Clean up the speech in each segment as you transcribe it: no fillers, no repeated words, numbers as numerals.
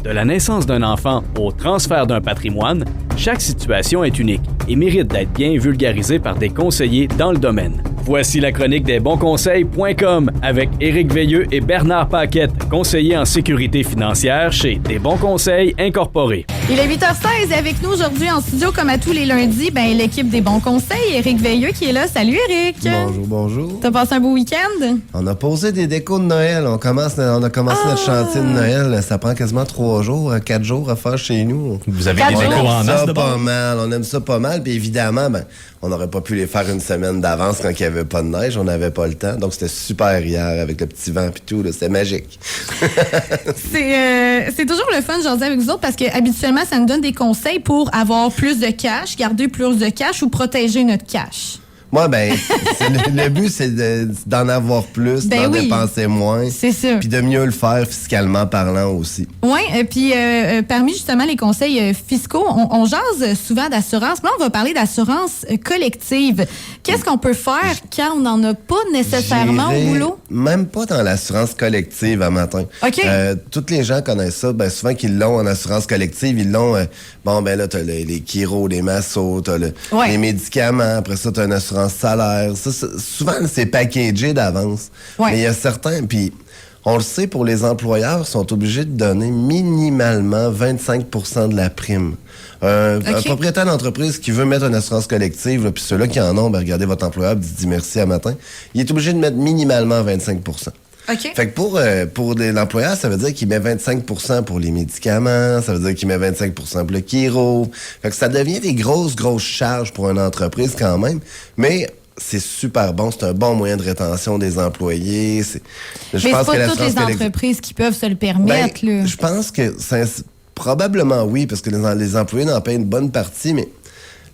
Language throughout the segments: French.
De la naissance d'un enfant au transfert d'un patrimoine, chaque situation est unique et mérite d'être bien vulgarisée par des conseillers dans le domaine. Voici la chronique des bonsconseils.com avec Éric Veilleux et Bernard Paquette, conseillers en sécurité financière chez Des Bons Conseils Incorporés. Il est 8h16 et avec nous aujourd'hui en studio, comme à tous les lundis, l'équipe des Bons Conseils, Éric Veilleux qui est là. Salut Éric! Bonjour, bonjour. T'as passé un beau week-end? On a posé des décos de Noël. On a commencé notre chantier de Noël. Ça prend quasiment 3 jours, 4 jours à faire chez nous. Vous avez des décos en as de pas mal. On aime ça pas mal. Puis évidemment, on n'aurait pas pu les faire une semaine d'avance quand il n'y avait pas de neige. On n'avait pas le temps. Donc c'était super hier avec le petit vent et tout. Là. C'était magique. C'est toujours le fun, j'en dis avec vous autres, parce que habituellement, ça nous donne des conseils pour avoir plus de cash, garder plus de cash ou protéger notre cash. Moi, le but, c'est d'en avoir plus, d'en dépenser moins. C'est ça. Puis de mieux le faire fiscalement parlant aussi. Oui, puis parmi justement les conseils fiscaux, on jase souvent d'assurance. Là, on va parler d'assurance collective. Qu'est-ce qu'on peut faire quand on n'en a pas nécessairement au boulot? Même pas dans l'assurance collective à matin. OK. Tous les gens connaissent ça. Souvent qu'ils l'ont en assurance collective, ils l'ont... là, t'as les chiro, les massos, t'as les médicaments. Après ça, t'as une assurance salaire. Souvent, c'est packagé d'avance. Ouais. Mais il y a certains... Puis, on le sait, pour les employeurs, sont obligés de donner minimalement 25 % de la prime. Un propriétaire d'entreprise qui veut mettre une assurance collective, puis ceux-là qui en ont, regardez votre employeur, dit merci à matin, il est obligé de mettre minimalement 25 %. OK. Fait que pour l'employeur, ça veut dire qu'il met 25 % pour les médicaments, ça veut dire qu'il met 25 % pour le chiro. Fait que ça devient des grosses charges pour une entreprise quand même, mais c'est super bon, c'est un bon moyen de rétention des employés. Mais c'est pas toutes les entreprises qui peuvent se le permettre. Je pense que probablement oui, parce que les employés en payent une bonne partie, mais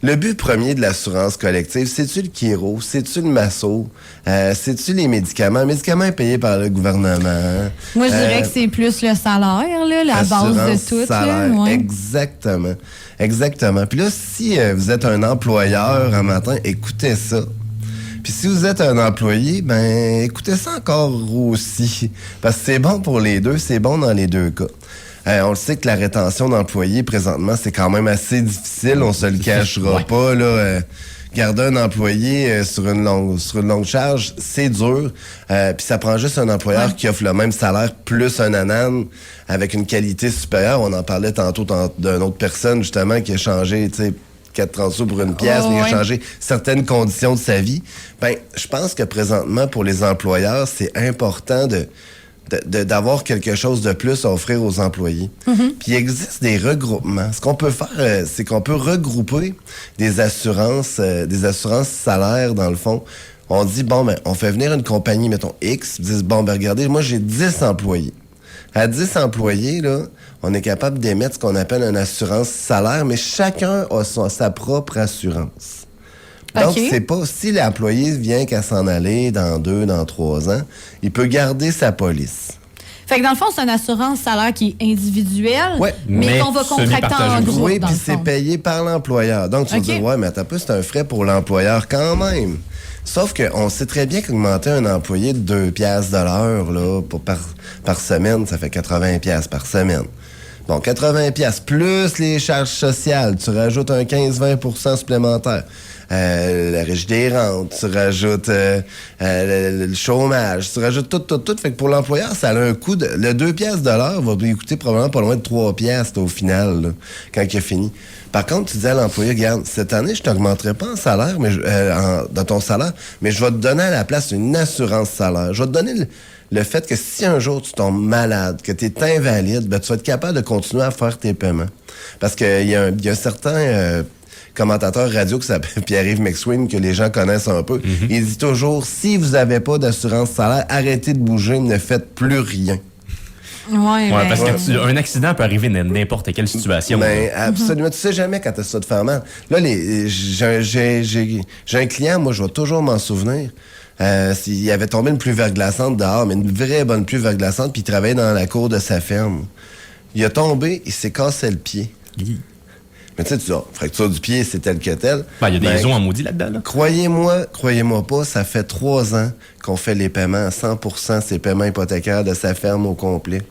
le but premier de l'assurance collective, c'est-tu le chiro, c'est-tu le masso, c'est-tu les médicaments? Les médicaments payés par le gouvernement. Moi, je dirais que c'est plus le salaire, la base de tout. Salaire, ouais. Exactement. Puis là, si vous êtes un employeur un matin, écoutez ça. Puis si vous êtes un employé, écoutez ça encore aussi. Parce que c'est bon pour les deux, c'est bon dans les deux cas. On le sait que la rétention d'employés, présentement, c'est quand même assez difficile. On se le cachera pas, là. Garder un employé sur une longue charge, c'est dur. Puis ça prend juste un employeur qui offre le même salaire plus un anan avec une qualité supérieure. On en parlait tantôt d'une autre personne, justement, qui a changé, 4,30 sous pour une pièce, mais il a changé certaines conditions de sa vie. Je pense que présentement, pour les employeurs, c'est important d'avoir quelque chose de plus à offrir aux employés. Mm-hmm. Puis il existe des regroupements. Ce qu'on peut faire, c'est qu'on peut regrouper des assurances salaires, dans le fond. On dit, on fait venir une compagnie, mettons X, ils disent, regardez, moi j'ai 10 employés. À 10 employés, là, on est capable d'émettre ce qu'on appelle une assurance salaire, mais chacun a sa propre assurance. Donc, c'est pas si l'employé vient qu'à s'en aller dans 2, dans 3 ans, il peut garder sa police. Fait que dans le fond, c'est une assurance salaire qui est individuelle, mais qu'on va contracter en groupe. Oui, puis c'est payé par l'employeur. Donc, tu vas dire, mais attends un peu, c'est un frais pour l'employeur quand même. Sauf qu'on sait très bien qu'augmenter un employé de 2 piastres de l'heure là, par semaine, ça fait 80 piastres par semaine. Bon, 80 piastres plus les charges sociales, tu rajoutes un 15-20 % supplémentaire. La régie des rentes, tu rajoutes le chômage, tu rajoutes tout. Fait que pour l'employeur, ça a un coût le 2 piastres de l'heure va lui coûter probablement pas loin de 3 piastres au final, là, quand il a fini. Par contre, tu dis à l'employé, regarde, cette année, je t'augmenterai pas en salaire, mais dans ton salaire, mais je vais te donner à la place une assurance salaire. Je vais te donner le fait que si un jour tu tombes malade, que tu es invalide, tu vas être capable de continuer à faire tes paiements. Parce qu'il y a un certain commentateur radio qui s'appelle Pierre-Yves McSween, que les gens connaissent un peu. Mm-hmm. Il dit toujours, si vous n'avez pas d'assurance salaire, arrêtez de bouger, ne faites plus rien. Parce qu'un accident peut arriver dans n'importe quelle situation. Absolument. Tu sais jamais quand tu as ça de faire mal. Là, j'ai un client, moi, je vais toujours m'en souvenir. Il avait tombé une pluie verglaçante dehors, mais une vraie bonne pluie verglaçante, puis il travaillait dans la cour de sa ferme. Il a tombé, il s'est cassé le pied. Mais tu sais, fracture du pied, c'est tel que tel. Il y a des os en maudit là-dedans. Là. Croyez-moi pas, ça fait 3 ans qu'on fait les paiements à 100%, ces paiements hypothécaires de sa ferme au complet.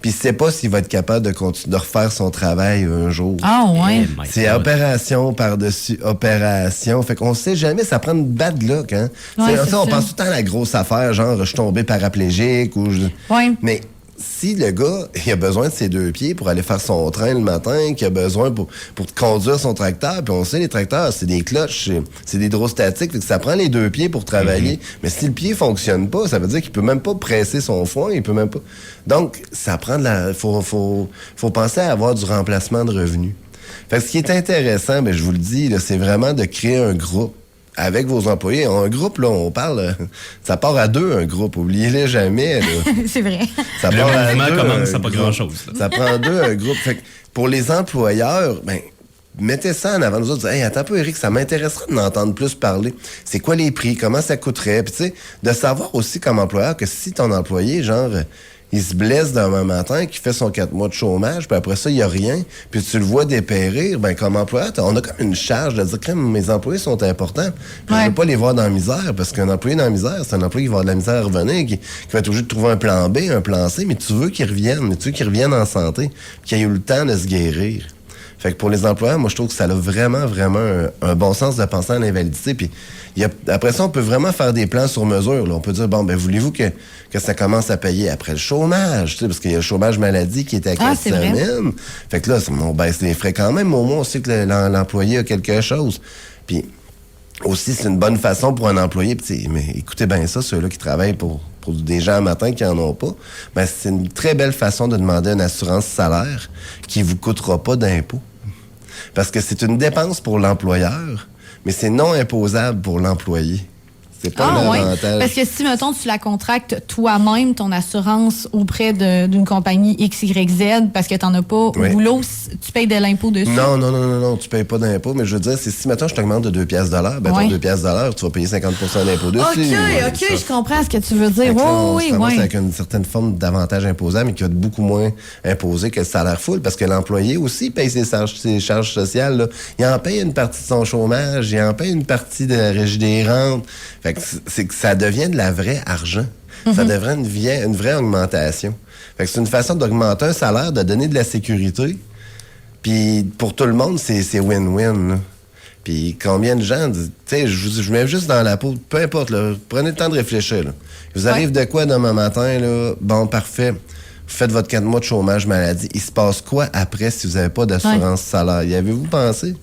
Puis il sait pas s'il va être capable de refaire son travail un jour. Ah, ouais. C'est opération par-dessus opération. Fait qu'on sait jamais, ça prend une bad luck, hein. Ouais, on pense tout le temps à la grosse affaire, genre je suis tombé paraplégique ou Ouais. Mais si le gars, il a besoin de ses 2 pieds pour aller faire son train le matin, qu'il a besoin pour conduire son tracteur, puis on sait, les tracteurs, c'est des clutches, c'est des hydrostatiques, fait que ça prend les 2 pieds pour travailler. Mais si le pied fonctionne pas, ça veut dire qu'il peut même pas presser son foin, il peut même pas... Donc, ça prend faut penser à avoir du remplacement de revenus. Fait que ce qui est intéressant, je vous le dis, là, c'est vraiment de créer un groupe avec vos employés. Un groupe, là, on parle... ça part à 2, un groupe. Oubliez-le jamais. Là. C'est vrai. Ça Le part à mouvement 2, commence à pas groupe. grand-chose. Là. Ça prend 2, un groupe. Fait que pour les employeurs, mettez ça en avant. Nous autres, hey, attends un peu, Éric, ça m'intéresserait d'en entendre plus parler. C'est quoi les prix? Comment ça coûterait? Puis tu sais, de savoir aussi comme employeur que si ton employé, genre... il se blesse demain matin, qu'il fait son 4 mois de chômage, puis après ça, il n'y a rien, puis tu le vois dépérir, comme employeur, on a comme une charge de dire que mes employés sont importants. Puis je veux pas les voir dans la misère, parce qu'un employé dans la misère, c'est un employé qui va avoir de la misère à revenir, qui va être obligé de trouver un plan B, un plan C, mais tu veux qu'ils reviennent en santé, puis qu'il ait eu le temps de se guérir. Fait que pour les employeurs, moi, je trouve que ça a vraiment, vraiment un bon sens de penser à l'invalidité. Puis après ça, on peut vraiment faire des plans sur mesure. Là. On peut dire, voulez-vous que ça commence à payer après le chômage? Parce qu'il y a le chômage maladie qui est à 4 semaines. Vrai. Fait que là, on baisse les frais quand même. Au moins, on sait que l'employé a quelque chose. Puis aussi, c'est une bonne façon pour un employé. Mais écoutez bien ça, ceux-là qui travaillent pour des gens à matin qui en ont pas, c'est une très belle façon de demander une assurance salaire qui vous coûtera pas d'impôt. Parce que c'est une dépense pour l'employeur, mais c'est non imposable pour l'employé. C'est pas un avantage. Parce que si, mettons, tu la contractes toi-même, ton assurance auprès d'une compagnie XYZ, parce que t'en as pas au boulot, tu payes de l'impôt dessus? Non, tu payes pas d'impôt, mais je veux dire, c'est si, mettons, je t'augmente de 2 piastres de l'heure, ton 2 piastres de l'heure, tu vas payer 50 % d'impôt dessus. OK, je comprends ce que tu veux dire. Oui. Avec une certaine forme d'avantage imposable, mais qui va être beaucoup moins imposé que le salaire full, parce que l'employé aussi paye ses charges sociales. Là. Il en paye une partie de son chômage, il en paye une partie de la régie des rentes. Fait que c'est que ça devient de la vraie argent. Ça devrait une vraie augmentation. Fait que c'est une façon d'augmenter un salaire, de donner de la sécurité. Puis pour tout le monde, c'est win-win. Là. Puis combien de gens, tu sais, je mets juste dans la peau, peu importe, là, prenez le temps de réfléchir. Là. Il vous arrive de quoi demain matin? Là? Bon, parfait. Vous faites votre 4 mois de chômage maladie. Il se passe quoi après si vous n'avez pas d'assurance salaire? Y avez-vous pensé?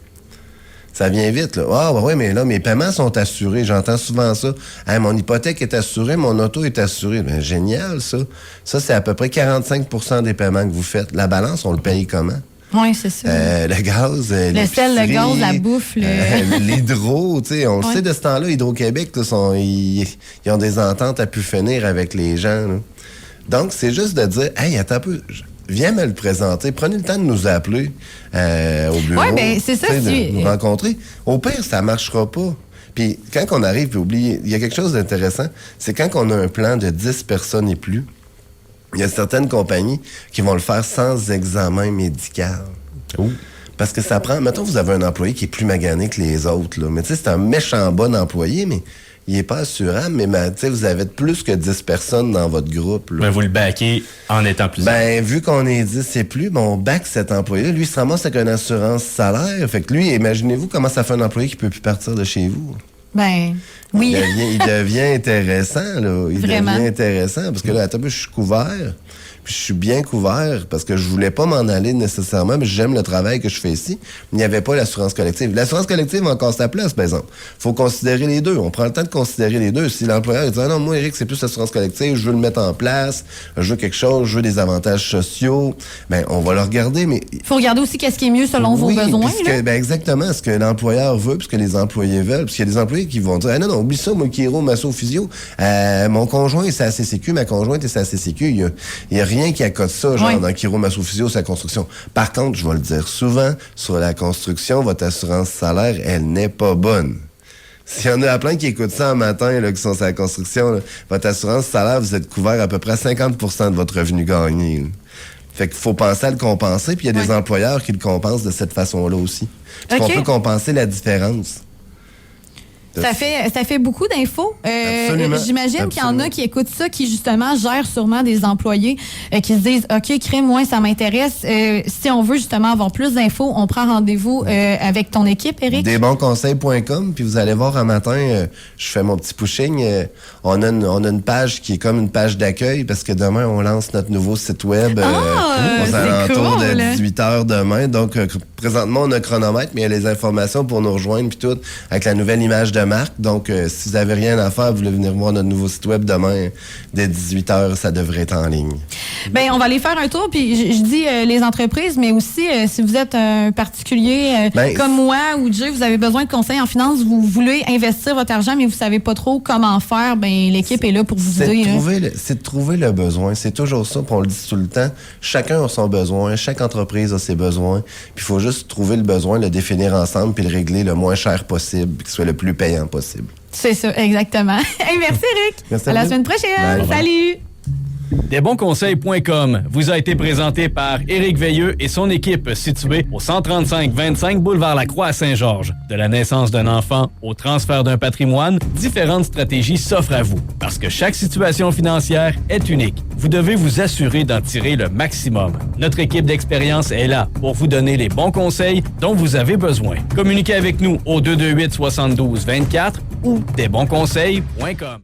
Ça vient vite, là. Mais là, mes paiements sont assurés. J'entends souvent ça. Hey, mon hypothèque est assurée, mon auto est assurée. Génial, ça. Ça, c'est à peu près 45 % des paiements que vous faites. La balance, on le paye comment? Oui, c'est ça. Le gaz, le sel, le gaz, la bouffe. L'hydro, tu sais, on le sait de ce temps-là, Hydro-Québec, ils ont des ententes à pu finir avec les gens. Là. Donc, c'est juste de dire, hey, attends un peu... Viens me le présenter. Prenez le temps de nous appeler au bureau. Oui, c'est ça. De nous rencontrer. Au pire, ça ne marchera pas. Puis quand on arrive, puis oubliez, il y a quelque chose d'intéressant, c'est quand on a un plan de 10 personnes et plus, il y a certaines compagnies qui vont le faire sans examen médical. Oh. Parce que ça prend... Mettons, vous avez un employé qui est plus magané que les autres, là. Mais tu sais, c'est un méchant bon employé, mais... il n'est pas assurable, mais vous avez plus que 10 personnes dans votre groupe. Là. Vous le backez en étant plus. Vu qu'on est 10 et plus, on back cet employé-là. Lui, il se ramasse avec une assurance salaire. Fait que lui, imaginez-vous comment ça fait un employé qui ne peut plus partir de chez vous. Oui. Il devient intéressant, là. Vraiment. Devient intéressant, parce que là, attends, je suis couvert. Puis je suis bien couvert parce que je voulais pas m'en aller nécessairement, mais j'aime le travail que je fais ici. Il n'y avait pas l'assurance collective. L'assurance collective a encore sa place, par exemple. Il faut considérer les deux. On prend le temps de considérer les deux. Si l'employeur dit « Ah non, moi, Éric, c'est plus l'assurance collective, je veux le mettre en place, je veux quelque chose, je veux des avantages sociaux », on va le regarder, mais... Il faut regarder aussi qu'est-ce qui est mieux selon vos besoins. Exactement, ce que l'employeur veut, puis ce que les employés veulent. Parce qu'il y a des employés qui vont dire « Ah non, oublie ça, moi, chiro, masso, physio. Mon conjoint est sa CCQ, ma conjointe est sa CCQ. Il y a rien qui accote ça, genre dans chiro, masso, physio, sa construction. Par contre, je vais le dire souvent, sur la construction, votre assurance salaire, elle n'est pas bonne. S'il y en a plein qui écoutent ça en matin, là, qui sont sur la construction, là, votre assurance salaire, vous êtes couvert à peu près 50 % de votre revenu gagné. Là. Fait qu'il faut penser à le compenser, puis il y a des employeurs qui le compensent de cette façon-là aussi. Parce qu'on peut compenser la différence. Ça fait beaucoup d'infos. Absolument. J'imagine qu'il y en a qui écoutent ça, qui justement gèrent sûrement des employés qui se disent, OK, crème, moi, ça m'intéresse. Si on veut justement avoir plus d'infos, on prend rendez-vous avec ton équipe, Éric. Desbonsconseils.com, puis vous allez voir un matin, je fais mon petit pushing. On a une page qui est comme une page d'accueil parce que demain, on lance notre nouveau site web aux alentours de 18h demain. Donc, présentement, on a un chronomètre, mais il y a les informations pour nous rejoindre puis tout, avec la nouvelle image de marque. Donc, si vous n'avez rien à faire, vous voulez venir voir notre nouveau site web demain, dès 18h, ça devrait être en ligne. Bien, on va aller faire un tour, puis je dis les entreprises, mais aussi si vous êtes un particulier comme moi ou Jay, vous avez besoin de conseils en finance, vous voulez investir votre argent, mais vous savez pas trop comment faire, bien, l'équipe est là pour vous aider. C'est de trouver le besoin. C'est toujours ça, puis on le dit tout le temps. Chacun a son besoin, chaque entreprise a ses besoins, puis il faut juste trouver le besoin, le définir ensemble, puis le régler le moins cher possible, puis qu'il soit le plus payant possible. C'est ça, exactement. Hey, merci, Éric. Merci à la semaine prochaine. Bye. Salut. Desbonsconseils.com vous a été présenté par Éric Veilleux et son équipe située au 135-25 boulevard Lacroix à Saint-Georges. De la naissance d'un enfant au transfert d'un patrimoine, différentes stratégies s'offrent à vous. Parce que chaque situation financière est unique. Vous devez vous assurer d'en tirer le maximum. Notre équipe d'expérience est là pour vous donner les bons conseils dont vous avez besoin. Communiquez avec nous au 228-72-24 ou desbonsconseils.com.